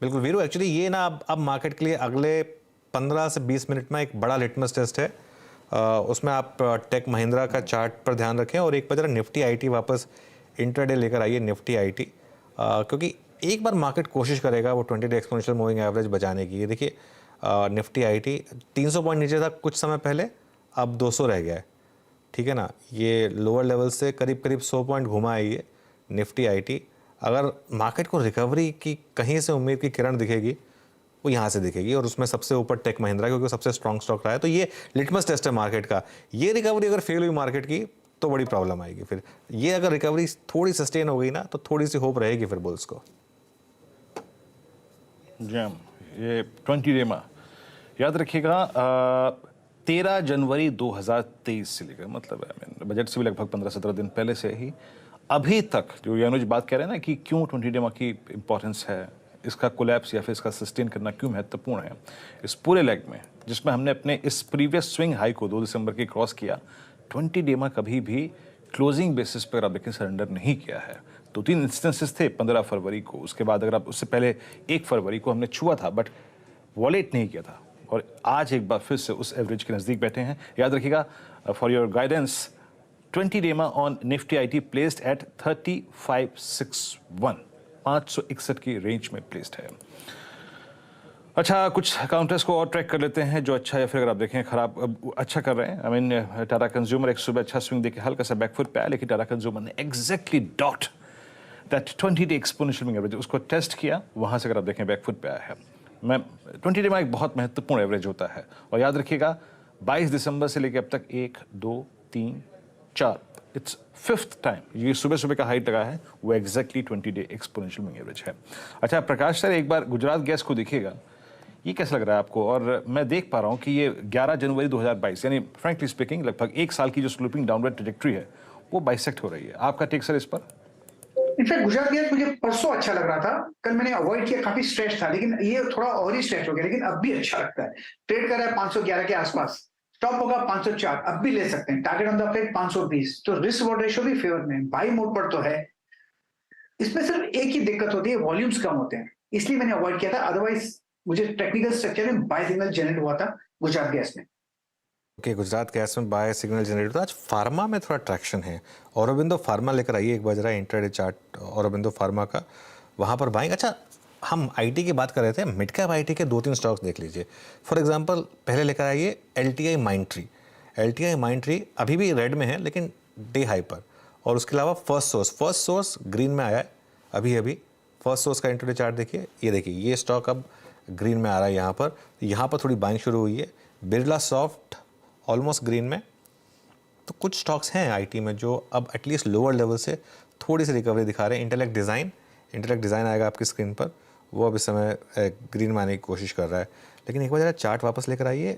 बिल्कुल वीरू, एक्चुअली ये ना अब मार्केट के लिए अगले 15 से 20 मिनट में एक बड़ा लिटमस टेस्ट है। उसमें आप टेक महिंद्रा का चार्ट पर ध्यान रखें और एक बार जरा निफ्टी आईटी वापस इंट्राडे लेकर आइए, निफ्टी आईटी, क्योंकि एक बार मार्केट कोशिश करेगा वो 20 डे एक्सपोनेंशियल मूविंग एवरेज बचाने की। ये देखिए निफ्टी आईटी 300 पॉइंट नीचे था कुछ समय पहले, अब 200 रह गया है, ठीक है ना। ये लोअर लेवल से करीब करीब 100 पॉइंट घुमा है ये निफ्टी आईटी। अगर मार्केट को रिकवरी की कहीं से उम्मीद की किरण दिखेगी, वो यहाँ से दिखेगी, और उसमें सबसे ऊपर टेक महिंद्रा, क्योंकि वो सबसे स्ट्रॉन्ग स्टॉक रहा है। तो ये लिटमस टेस्ट है मार्केट का। ये रिकवरी अगर फेल हुई मार्केट की तो बड़ी प्रॉब्लम आएगी। फिर ये अगर रिकवरी थोड़ी सस्टेन हो गई ना, तो थोड़ी सी होप रहेगी फिर बुल्स को। जैम ये 20 डे में याद रखिएगा 13 जनवरी 2023 से लेकर, मतलब बजट से भी लगभग 15-17 दिन पहले से ही अभी तक जो यानुज बात कह रहे हैं ना कि क्यों 20 डे की इंपॉर्टेंस है, इसका कोलैप्स या फिर इसका सस्टेन करना क्यों महत्वपूर्ण है, इस पूरे लेग में जिसमें हमने अपने इस प्रीवियस स्विंग हाई को 2 दिसंबर की क्रॉस किया, 20 डे में कभी भी क्लोजिंग बेसिस पर आप देखें सरेंडर नहीं किया है। 2-3 इंस्टेंसेस थे 15 फरवरी को, उसके बाद अगर आप उससे पहले 1 फरवरी को हमने छुआ था बट वॉलेट नहीं किया था, और आज एक बार फिर से उस एवरेज के नज़दीक बैठे हैं। याद रखिएगा फॉर योर गाइडेंस 20 डे में on Nifty IT placed at 3561, 561 की रेंज में प्लेस्ड है। अच्छा, कुछ काउंटर्स को और ट्रैक कर लेते हैं जो अच्छा, या फिर अगर आप देखें खराब अच्छा कर रहे हैं। आई मीन टाटा कंज्यूमर एक सुबह अच्छा स्विंग देके हल्का सा बैकफुट पे आया, लेकिन टाटा कंज्यूमर ने exactly dot that 20 day exponential average उसको टेस्ट किया, वहां से अगर आप देखें बैकफुट पे आया है। मैं 20 डे में एक बहुत महत्वपूर्ण एवरेज होता है, और याद रखिएगा 22 दिसंबर से लेकर अब तक 1 2 3 4 इट्स 5th टाइम ये सुबह सुबह का हाइट लगा है, वो exactly 20 day exponential moving average है। अच्छा प्रकाश सर, एक बार गुजरात गैस को देखिएगा, ये कैसा लग रहा है आपको? और मैं देख पा रहा हूँ कि ये 11 जनवरी 2022 यानी फ्रैंकली स्पीकिंग लगभग एक साल की जो स्लूपिंग डाउनवर्ड ट्रैजेक्टरी है वो बाइसेक्ट हो रही है। आपका टेक सर इस पर? इनफैक्ट गुजरात गैस मुझे परसों अच्छा लग रहा था, कल मैंने अवॉइड किया, काफी स्ट्रेच था, लेकिन ये थोड़ा और ही स्ट्रेच हो गया, लेकिन अब भी अच्छा लगता है। ट्रेड कर रहा है 511 के आसपास, स्टॉप होगा 504, अब भी ले सकते हैं। टारगेट ऑन द प्लेट 520, तो रिस्क रिवॉर्ड रेशियो भी फेवर में, बाई मोड पर तो है। इसमें सिर्फ एक ही दिक्कत होती है, वॉल्यूम्स कम होते हैं, इसलिए मैंने अवॉइड किया था। अदरवाइज मुझे टेक्निकल स्ट्रक्चर में बाय सिग्नल जनरेट हुआ था गुजरात गैस में। ओके, गुजरात गैस में बाय सिग्नल जनरेट। तो आज फार्मा में थोड़ा ट्रैक्शन है। औरोबिंदो फार्मा लेकर आइए एक बार जरा इंट्राडे चार्ट औरोबिंदो फार्मा का, वहाँ पर बाइंग। अच्छा, हम आईटी की बात कर रहे थे, मिड कैप आईटी के 2-3 स्टॉक्स देख लीजिए। फॉर एग्जांपल पहले लेकर आइए एलटीआई माइंडट्री। एलटीआई माइंडट्री अभी भी रेड में है लेकिन डे हाई पर। और उसके अलावा फर्स्ट सोर्स ग्रीन में आया है अभी अभी। फर्स्ट सोर्स का इंट्राडे चार्ट देखिए, ये देखिए ये स्टॉक अब ग्रीन में आ रहा है यहाँ पर। यहाँ पर थोड़ी बाइंग शुरू हुई है। बिरला सॉफ्ट ऑलमोस्ट ग्रीन में। तो कुछ स्टॉक्स हैं आईटी में जो अब एटलीस्ट लोअर लेवल से थोड़ी सी रिकवरी दिखा रहे हैं। इंटेलेक्ट डिज़ाइन आएगा आपकी स्क्रीन पर, वो अब इस समय ग्रीन में आने की कोशिश कर रहा है। लेकिन एक बार जरा चार्ट वापस लेकर आइए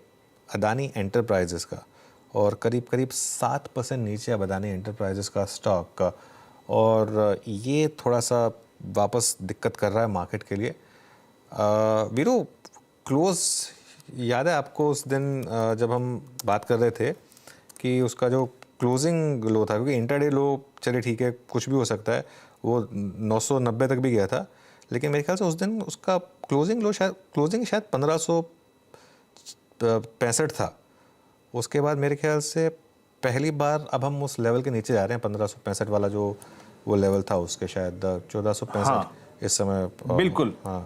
अदानी एंटरप्राइजेस का, और करीब करीब 7% नीचे अब अदानी एंटरप्राइजेस का स्टॉक का, और ये थोड़ा सा वापस दिक्कत कर रहा है मार्केट के लिए। वीरू, क्लोज याद है आपको उस दिन जब हम बात कर रहे थे कि उसका जो क्लोजिंग लो था, क्योंकि इंटरडे लो चले ठीक है कुछ भी हो सकता है, वो 990 तक भी गया था, लेकिन मेरे ख्याल से उस दिन उसका क्लोजिंग शायद 1565 था। उसके बाद मेरे ख्याल से पहली बार अब हम उस लेवल के नीचे जा रहे हैं, 1565 वाला जो वो लेवल था उसके शायद 1465 इस समय। बिल्कुल। हाँ,